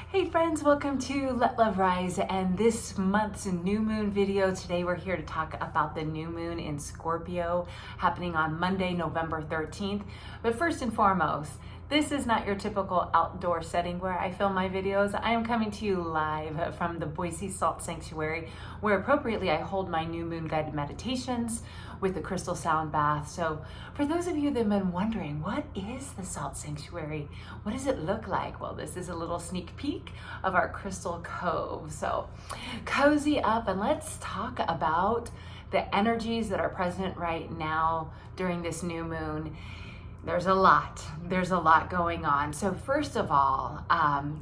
Hey friends, welcome to Let Love Rise and this month's new moon video. Today we're here to talk about the new moon in Scorpio happening on Monday, November 13th. But first and foremost, this is not your typical outdoor setting where I film my videos. I am coming to you live from the Boise Salt Sanctuary, where appropriately I hold my new moon guided meditations with the crystal sound bath. So for those of you that have been wondering, what is the Salt Sanctuary? What does it look like? Well, this is a little sneak peek of our crystal cove. So cozy up and let's talk about the energies that are present right now during this new moon. There's a lot going on. So first of all,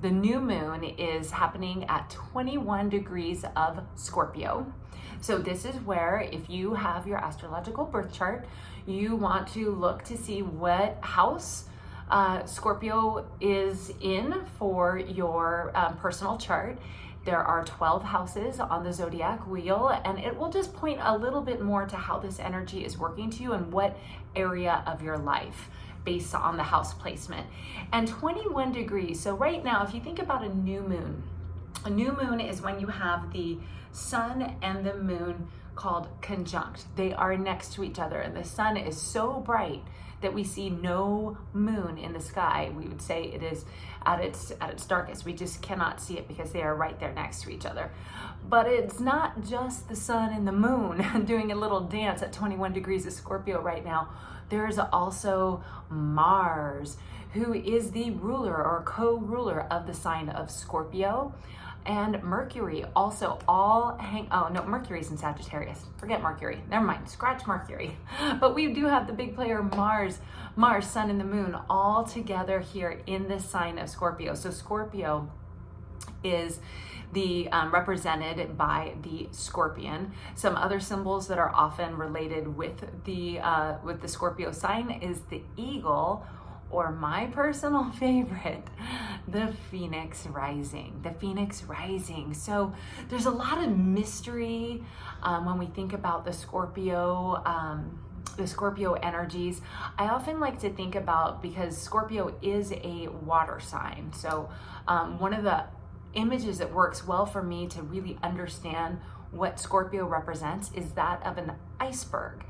the new moon is happening at 21 degrees of Scorpio. So this is where, if you have your astrological birth chart, you want to look to see what house Scorpio is in for your personal chart. There are 12 houses on the zodiac wheel, and it will just point a little bit more to how this energy is working to you and what area of your life based on the house placement. And 21 degrees. So right now, if you think about a new moon is when you have the sun and the moon called conjunct. They are next to each other, and the sun is so bright that we see no moon in the sky. We would say it is at its darkest. We just cannot see it because they are right there next to each other. But it's not just the sun and the moon doing a little dance at 21 degrees of Scorpio right now. There's also Mars, who is the ruler or co-ruler of the sign of Scorpio, and Mercury also Mercury's in Sagittarius. Forget Mercury. Never mind. Scratch Mercury. But we do have the big player Mars, sun and the moon all together here in the sign of Scorpio. So Scorpio is the represented by the scorpion. Some other symbols that are often related with the Scorpio sign is the eagle, or my personal favorite, the Phoenix rising. So there's a lot of mystery when we think about the Scorpio energies. I often like to think about, because Scorpio is a water sign. So one of the images that works well for me to really understand what Scorpio represents is that of an iceberg.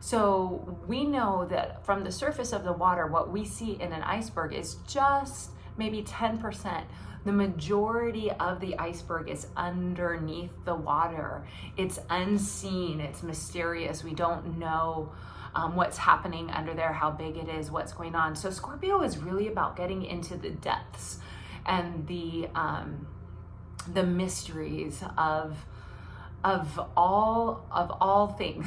So we know that from the surface of the water, what we see in an iceberg is just maybe 10%. The majority of the iceberg is underneath the water. It's unseen, it's mysterious. We don't know what's happening under there, how big it is, what's going on. So Scorpio is really about getting into the depths and the mysteries of all things,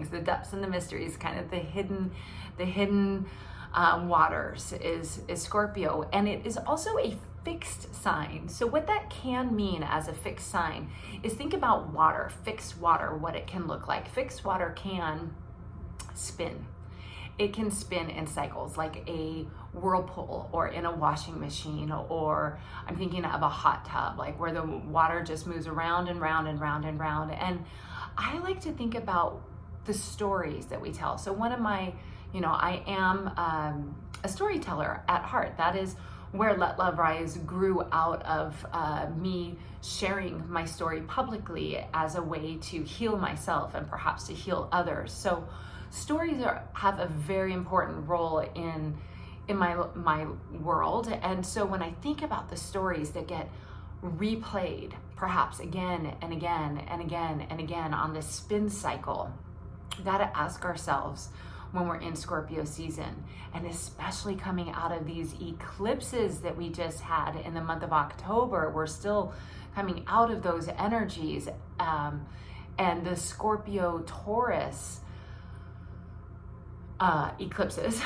the depths and the mysteries, kind of the hidden waters is Scorpio. And it is also a fixed sign. So what that can mean as a fixed sign is, think about water, fixed water, what it can look like. Fixed water can spin. It can spin in cycles, like a whirlpool or in a washing machine, or I'm thinking of a hot tub, like where the water just moves around and round and round and round. And I like to think about the stories that we tell. So one of my, I am a storyteller at heart. That is where Let Love Rise grew out of, me sharing my story publicly as a way to heal myself and perhaps to heal others. So stories have a very important role in my world. And so when I think about the stories that get replayed perhaps again and again and again and again on this spin cycle, we got to ask ourselves, when we're in Scorpio season, and especially coming out of these eclipses that we just had in the month of October, we're still coming out of those energies, and the Scorpio Taurus eclipses.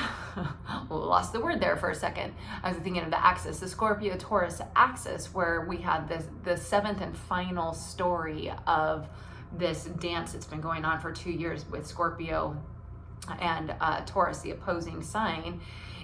Lost the word there for a second. I was thinking of the axis, the Scorpio Taurus axis, where we had the seventh and final story of this dance that's been going on for 2 years with Scorpio and Taurus, the opposing sign.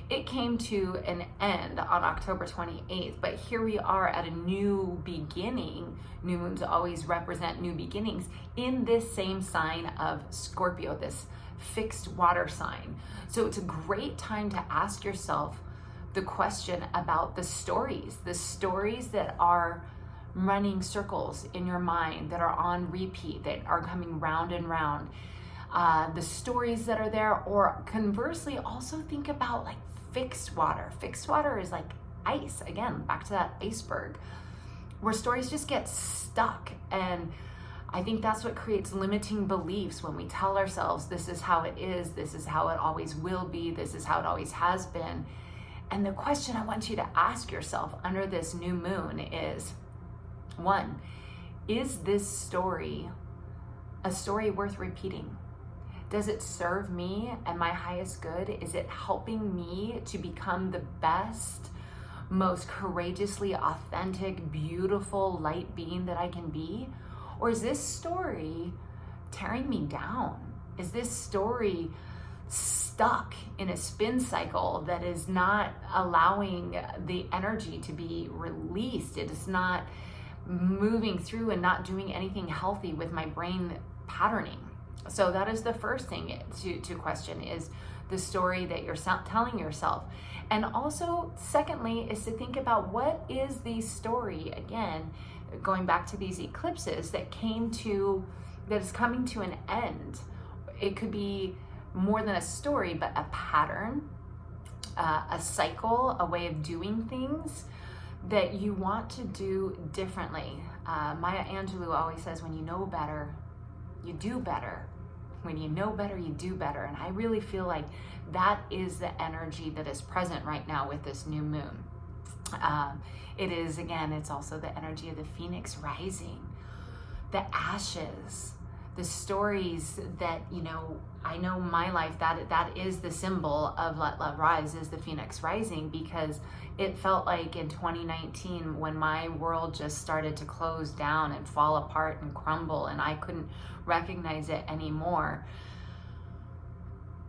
It came to an end on October 28th, but here we are at a new beginning. New moons always represent new beginnings in this same sign of Scorpio, this fixed water sign. So it's a great time to ask yourself, the question about the stories that are running circles in your mind, that are on repeat, that are coming round and round, the stories that are there. Or conversely, also think about like fixed water. Fixed water is like ice, again, back to that iceberg, where stories just get stuck. And I think that's what creates limiting beliefs, when we tell ourselves this is how it is, this is how it always will be, this is how it always has been. And the question I want you to ask yourself under this new moon is, one, is this story a story worth repeating? Does it serve me and my highest good? Is it helping me to become the best, most courageously authentic, beautiful light being that I can be? Or is this story tearing me down? Is this story stuck in a spin cycle that is not allowing the energy to be released? It is not moving through and not doing anything healthy with my brain patterning. So that is the first thing to question, is the story that you're telling yourself. And also, secondly, is to think about what is the story, again, going back to these eclipses that is coming to an end. It could be more than a story, but a pattern, a cycle, a way of doing things that you want to do differently. Maya Angelou always says, when you know better, you do better. When you know better, you do better. And I really feel like that is the energy that is present right now with this new moon. It is, again, it's also the energy of the phoenix rising, the ashes, the stories that, I know my life, that is the symbol of Let Love Rise, is the phoenix rising, because it felt like in 2019, when my world just started to close down and fall apart and crumble, and I couldn't recognize it anymore,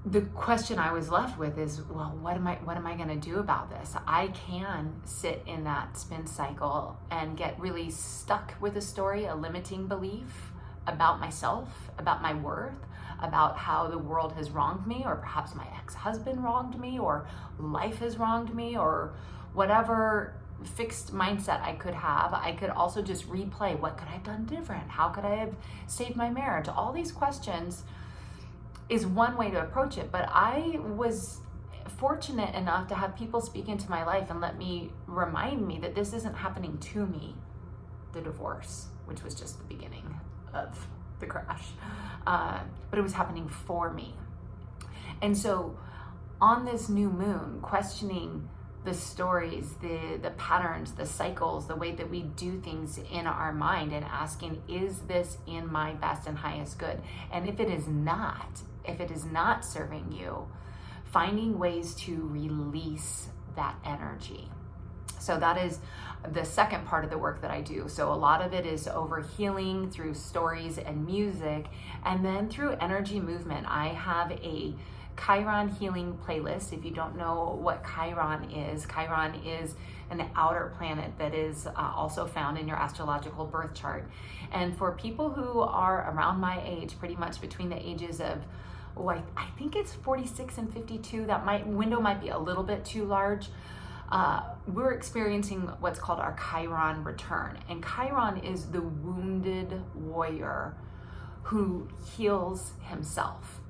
the question I was left with is, well, what am I going to do about this? I can sit in that spin cycle and get really stuck with a story, a limiting belief about myself, about my worth, about how the world has wronged me, or perhaps my ex-husband wronged me, or life has wronged me, or whatever fixed mindset I could have. I could also just replay, what could I have done different? How could I have saved my marriage? All these questions is one way to approach it, but I was fortunate enough to have people speak into my life and remind me that this isn't happening to me, the divorce, which was just the beginning of the crash, but it was happening for me. And so on this new moon, questioning the stories, the patterns, the cycles, the way that we do things in our mind, and asking, is this in my best and highest good? And if it is not serving you, finding ways to release that energy. So that is the second part of the work that I do. So a lot of it is over healing through stories and music, and then through energy movement. I have a Chiron healing playlist. If you don't know what Chiron is an outer planet that is also found in your astrological birth chart. And for people who are around my age, pretty much between the ages of, I think it's 46 and 52, that window might be a little bit too large. We're experiencing what's called our Chiron return. And Chiron is the wounded warrior who heals himself.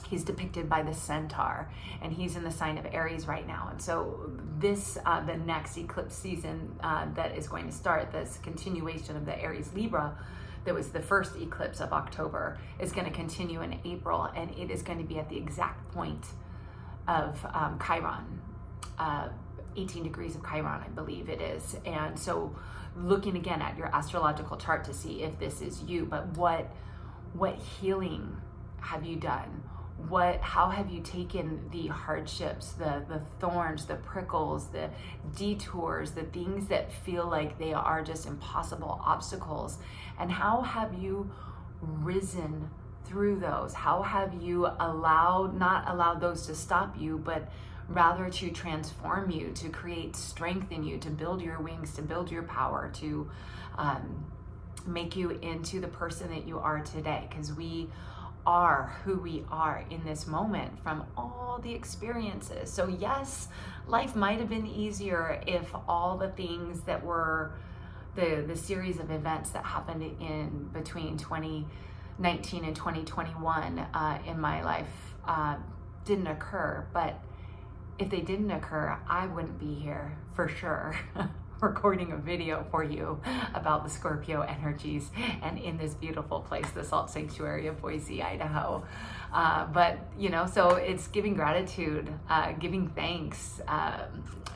He's depicted by the centaur, and he's in the sign of Aries right now. And so this, the next eclipse season that is going to start, this continuation of the Aries Libra, that was the first eclipse of October, is going to continue in April, and it is going to be at the exact point of Chiron, 18 degrees of Chiron, I believe it is. And so looking again at your astrological chart to see if this is you, but what healing have you done? How have you taken the hardships, the thorns, the prickles, the detours, the things that feel like they are just impossible obstacles, and how have you risen through those? How have you not allowed those to stop you, but rather to transform you, to create strength in you, to build your wings, to build your power, to make you into the person that you are today? Because we are who we are in this moment from all the experiences. So yes, life might have been easier if all the things that were the series of events that happened in between 2019 and 2021 in my life didn't occur. But if they didn't occur, I wouldn't be here for sure recording a video for you about the Scorpio energies and in this beautiful place, the Salt Sanctuary of Boise, Idaho. But so it's giving gratitude, giving thanks.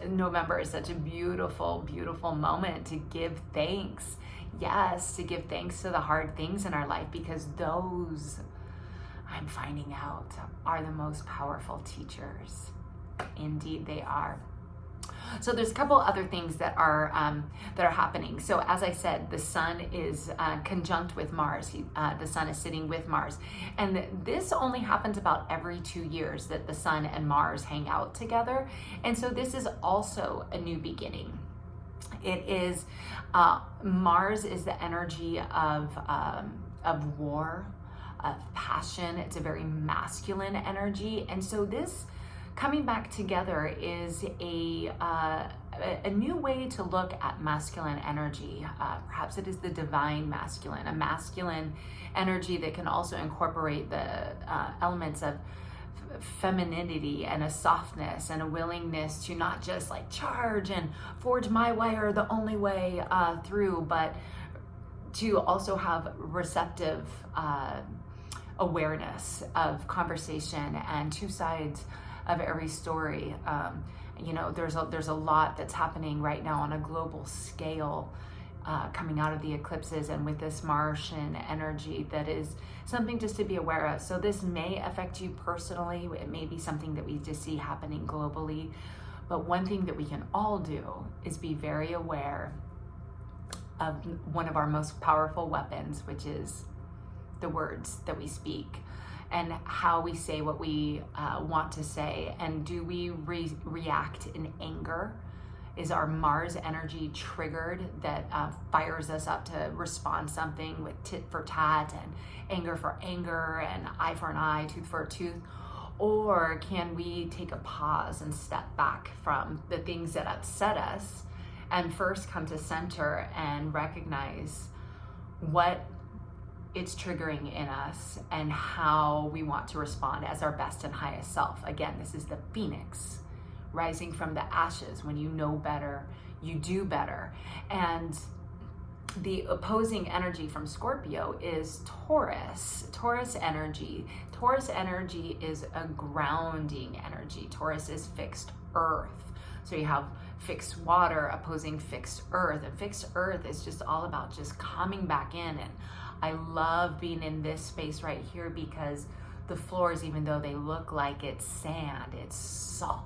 November is such a beautiful, beautiful moment to give thanks. Yes, to give thanks to the hard things in our life, because those, I'm finding out, are the most powerful teachers. Indeed, they are. So there's a couple other things that are happening. So as I said, the sun is conjunct with Mars. The sun is sitting with Mars, and this only happens about every 2 years that the sun and Mars hang out together. And so this is also a new beginning. It is Mars is the energy of war, of passion. It's a very masculine energy, and so this coming back together is a new way to look at masculine energy. Perhaps it is the divine masculine, a masculine energy that can also incorporate the elements of femininity and a softness and a willingness to not just like charge and forge my way or the only way through, but to also have receptive awareness of conversation and two sides of every story. There's a lot that's happening right now on a global scale coming out of the eclipses and with this Martian energy that is something just to be aware of. So this may affect you personally. It may be something that we just see happening globally. But one thing that we can all do is be very aware of one of our most powerful weapons, which is the words that we speak, and how we say what we want to say. And do we react in anger? Is our Mars energy triggered that fires us up to respond something with tit for tat and anger for anger and eye for an eye, tooth for a tooth? Or can we take a pause and step back from the things that upset us and first come to center and recognize what it's triggering in us and how we want to respond as our best and highest self? Again, this is the Phoenix rising from the ashes. When you know better, you do better. And the opposing energy from Scorpio is Taurus. Taurus energy is a grounding energy. Taurus is fixed earth. So you have fixed water opposing fixed earth, and fixed earth is just all about just coming back in. And I love being in this space right here because the floors, even though they look like it's sand, it's salt,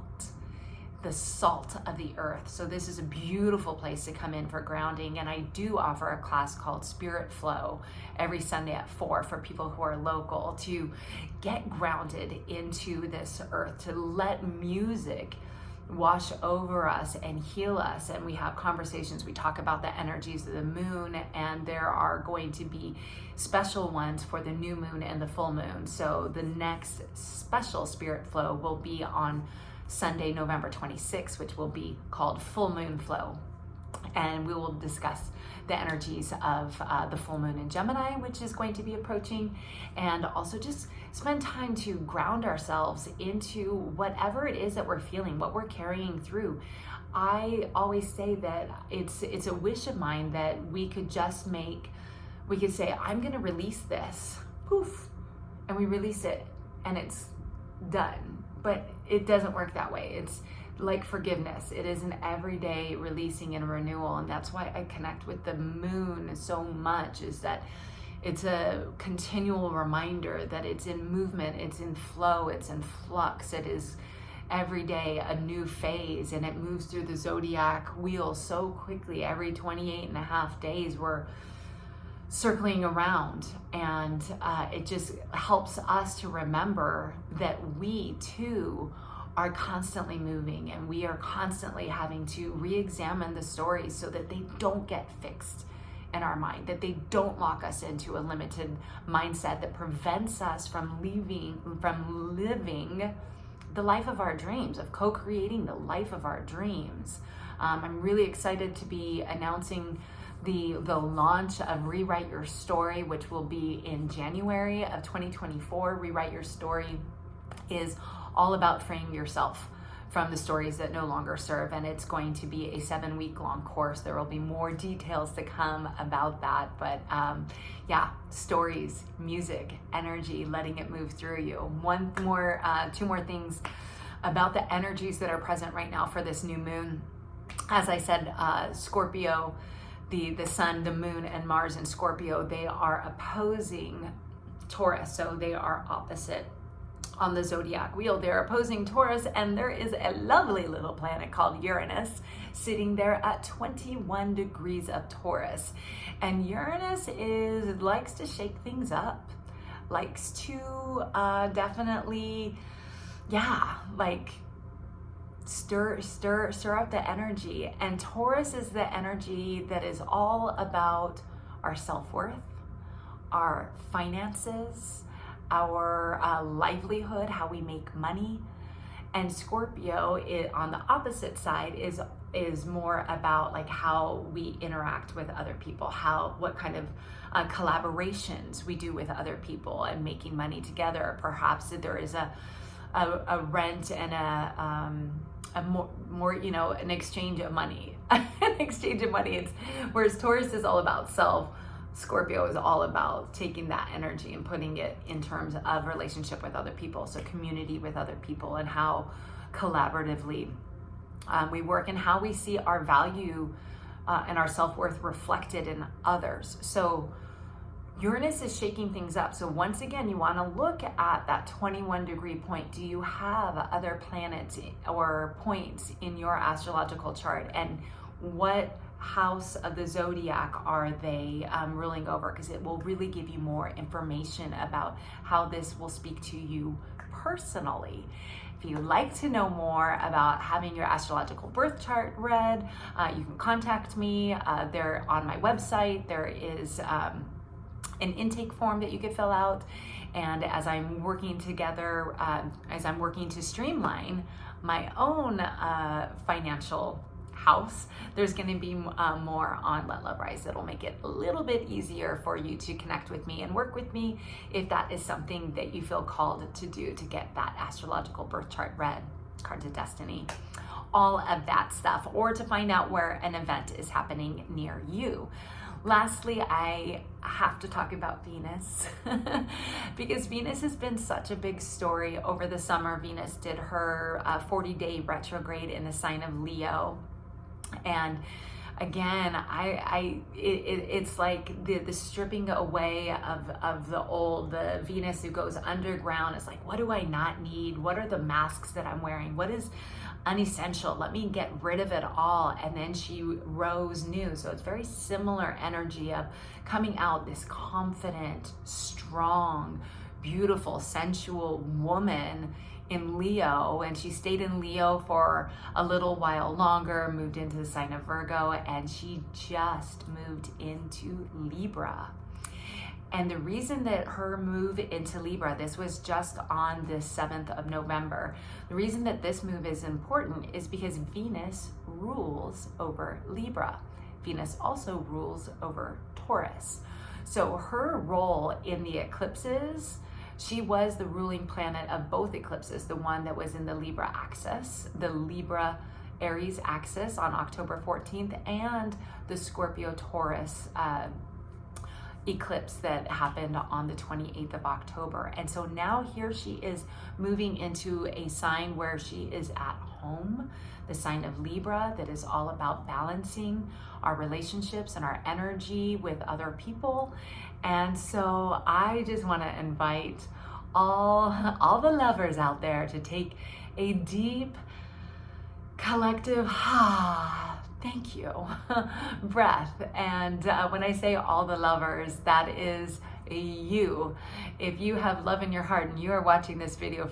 the salt of the earth. So this is a beautiful place to come in for grounding. And I do offer a class called Spirit Flow every Sunday at 4 for people who are local to get grounded into this earth, to let music wash over us and heal us. And we have conversations. We talk about the energies of the moon, and there are going to be special ones for the new moon and the full moon. So the next special Spirit Flow will be on Sunday, November 26th, which will be called Full Moon Flow. And we will discuss the energies of the full moon in Gemini, which is going to be approaching, and also just spend time to ground ourselves into whatever it is that we're feeling, what we're carrying through. I always say that it's a wish of mine that we could say, I'm going to release this, poof, and we release it and it's done. But it doesn't work that way. It's like forgiveness. It is an everyday releasing and renewal. And that's why I connect with the moon so much, is that it's a continual reminder that it's in movement, it's in flow, it's in flux. It is every day a new phase, and it moves through the zodiac wheel so quickly. Every 28 and a half days we're circling around, and it just helps us to remember that we too are constantly moving, and we are constantly having to re-examine the stories so that they don't get fixed in our mind, that they don't lock us into a limited mindset that prevents us from living the life of our dreams, of co-creating the life of our dreams. I'm really excited to be announcing the launch of Rewrite Your Story, which will be in January of 2024. Rewrite Your Story is all about freeing yourself from the stories that no longer serve, and it's going to be a 7-week-long course. There will be more details to come about that, but yeah, stories, music, energy, letting it move through you. Two more things about the energies that are present right now for this new moon. As I said, Scorpio, the sun, the moon, and Mars in Scorpio, they are opposing Taurus, so they are opposite on the zodiac wheel. They're opposing Taurus, and there is a lovely little planet called Uranus sitting there at 21 degrees of Taurus. And Uranus likes to shake things up, likes to definitely, stir up the energy. And Taurus is the energy that is all about our self-worth, our finances, our livelihood, how we make money. And Scorpio, on the opposite side, is more about like how we interact with other people, what kind of collaborations we do with other people and making money together. Perhaps there is a rent and an exchange of money. An exchange of money. Whereas Taurus is all about self, Scorpio is all about taking that energy and putting it in terms of relationship with other people, so community with other people, and how collaboratively we work, and how we see our value and our self-worth reflected in others. So Uranus is shaking things up. So once again, you want to look at that 21 degree point. Do you have other planets or points in your astrological chart? And what house of the zodiac are they ruling over? Because it will really give you more information about how this will speak to you personally. If you'd like to know more about having your astrological birth chart read, you can contact me. There on my website, there is an intake form that you could fill out. And as I'm working together, as I'm working to streamline my own financial house, there's going to be more on Let Love Rise that'll make it a little bit easier for you to connect with me and work with me if that is something that you feel called to do, to get that astrological birth chart read, cards of destiny, all of that stuff, or to find out where an event is happening near you. Lastly, I have to talk about Venus because Venus has been such a big story over the summer. Venus did her 40-day retrograde in the sign of Leo. And again, it's like the stripping away of the Venus who goes underground. It's like, what do I not need? What are the masks that I'm wearing? What is unessential? Let me get rid of it all. And then she rose new. So it's very similar energy of coming out this confident, strong, beautiful, sensual woman in Leo. And she stayed in Leo for a little while longer, moved into the sign of Virgo, and she just moved into Libra. And the reason that her move into Libra, this was just on the 7th of November, the reason that this move is important is because Venus rules over Libra. Venus also rules over Taurus. So her role in the eclipses, she was the ruling planet of both eclipses, the one that was in the Libra axis, the Libra Aries axis on October 14th, and the Scorpio Taurus eclipse that happened on the 28th of October. And so now here she is moving into a sign where she is at home, the sign of Libra, that is all about balancing our relationships and our energy with other people. And so I just want to invite all the lovers out there to take a deep collective thank you breath. And when I say all the lovers, that is if you have love in your heart and you are watching this video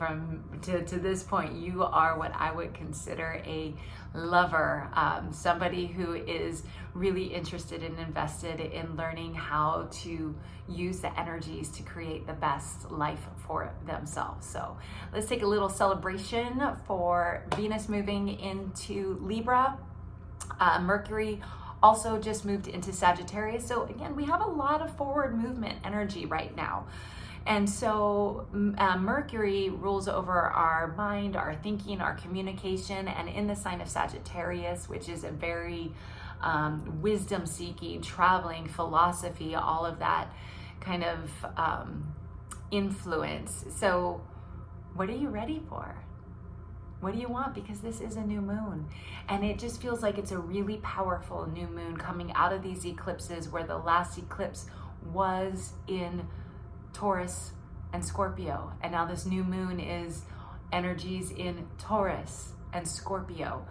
to this point, you are what I would consider a lover, somebody who is really interested and invested in learning how to use the energies to create the best life for themselves. So let's take a little celebration for Venus moving into Libra. Mercury also just moved into Sagittarius. So again, we have a lot of forward movement energy right now. And so Mercury rules over our mind, our thinking, our communication, and in the sign of Sagittarius, which is a very wisdom seeking, traveling, philosophy, all of that kind of influence. So what are you ready for? What do you want? Because this is a new moon, and it just feels like it's a really powerful new moon coming out of these eclipses, where the last eclipse was in Taurus and Scorpio, and now this new moon is energies in Taurus and Scorpio.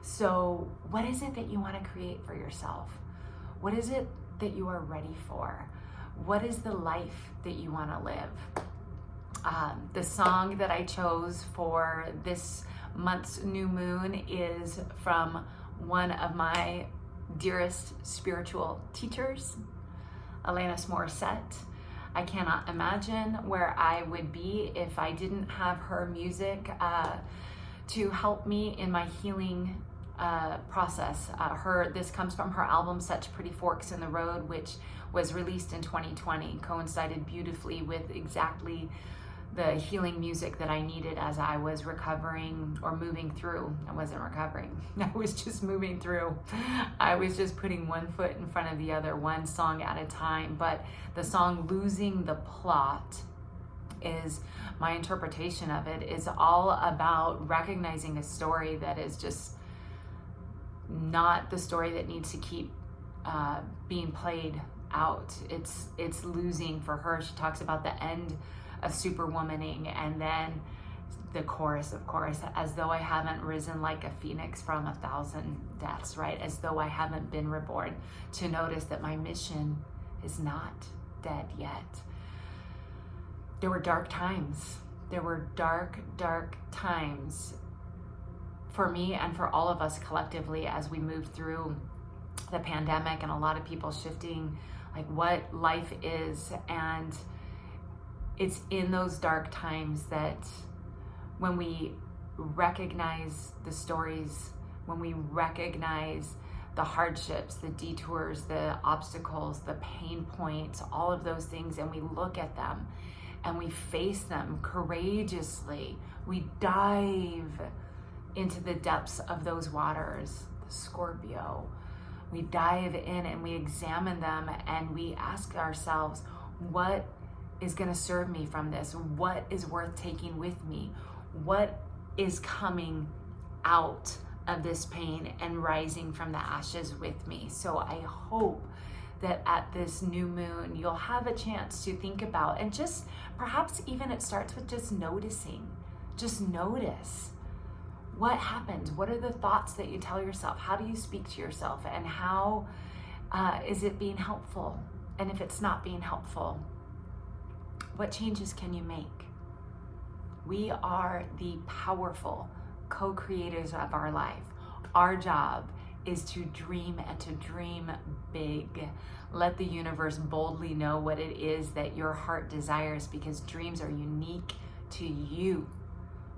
So what is it that you want to create for yourself? What is it that you are ready for? What is the life that you want to live? The song that I chose for this month's new moon is from one of my dearest spiritual teachers, Alanis Morissette. I cannot imagine where I would be if I didn't have her music to help me in my healing process. This comes from her album Such Pretty Forks in the Road, which was released in 2020, coincided beautifully with exactly the healing music that I needed as I was recovering or moving through. I wasn't recovering, I was just moving through. I was just putting one foot in front of the other, one song at a time. But the song Losing the Plot is my interpretation of it, is all about recognizing a story that is just not the story that needs to keep being played out. It's losing for her. She talks about the end of superwomaning, and then the chorus, of course, as though I haven't risen like a phoenix from 1,000 deaths, right? As though I haven't been reborn, to notice that my mission is not dead yet. There were dark times. There were dark times for me and for all of us collectively as we moved through the pandemic, and a lot of people shifting like what life is. And it's in those dark times that when we recognize the stories, when we recognize the hardships, the detours, the obstacles, the pain points, all of those things, and we look at them and we face them courageously, we dive into the depths of those waters, the Scorpio. We dive in and we examine them and we ask ourselves, what is going to serve me from this? What is worth taking with me? What is coming out of this pain and rising from the ashes with me? So I hope that at this new moon, you'll have a chance to think about, and just perhaps even it starts with just noticing. Just notice what happens. What are the thoughts that you tell yourself? How do you speak to yourself? And how is it being helpful? And if it's not being helpful, what changes can you make? We are the powerful co-creators of our life. Our job is to dream, and to dream big. Let the universe boldly know what it is that your heart desires, because dreams are unique to you.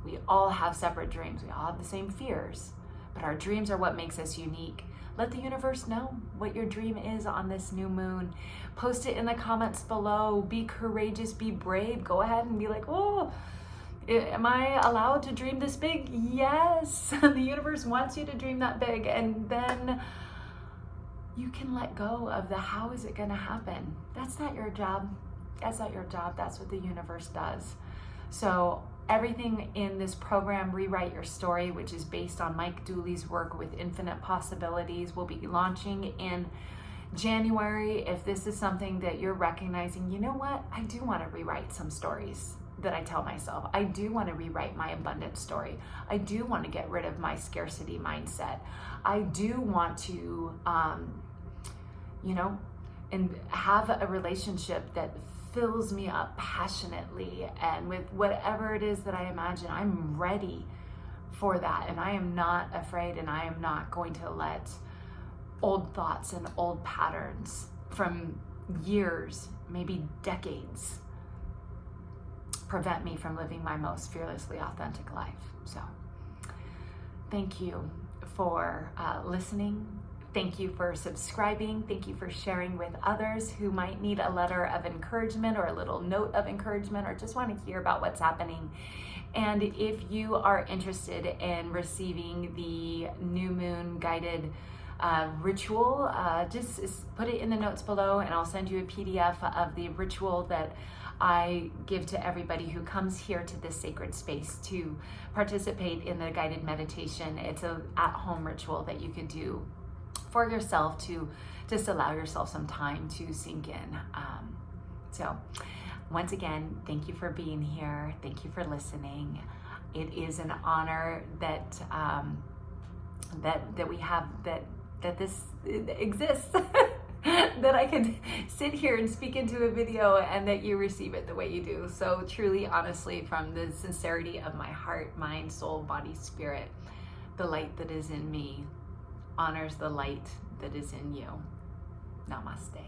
We all have separate dreams. We all have the same fears, but our dreams are what makes us unique. Let the universe know what your dream is on this new moon. Post it in the comments below. Be courageous, be brave. Go ahead and be like, oh, am I allowed to dream this big? Yes, the universe wants you to dream that big. And then you can let go of the how is it gonna happen. That's not your job. That's not your job. That's what the universe does. So everything in this program, Rewrite Your Story, which is based on Mike Dooley's work with Infinite Possibilities, will be launching in January. If this is something that you're recognizing, you know what? I do want to rewrite some stories that I tell myself. I do want to rewrite my abundance story. I do want to get rid of my scarcity mindset. I do want to, and have a relationship that fills me up passionately, and with whatever it is that I imagine, I'm ready for that. And I am not afraid, and I am not going to let old thoughts and old patterns from years, maybe decades, prevent me from living my most fearlessly authentic life. So thank you for listening. Thank you for subscribing. Thank you for sharing with others who might need a letter of encouragement or a little note of encouragement, or just want to hear about what's happening. And if you are interested in receiving the new moon guided ritual, just put it in the notes below, and I'll send you a PDF of the ritual that I give to everybody who comes here to this sacred space to participate in the guided meditation. It's an at-home ritual that you can do for yourself to just allow yourself some time to sink in. So once again, thank you for being here. Thank you for listening. It is an honor that that we have, that this exists, that I can sit here and speak into a video and that you receive it the way you do. So truly, honestly, from the sincerity of my heart, mind, soul, body, spirit, the light that is in me honors the light that is in you. Namaste.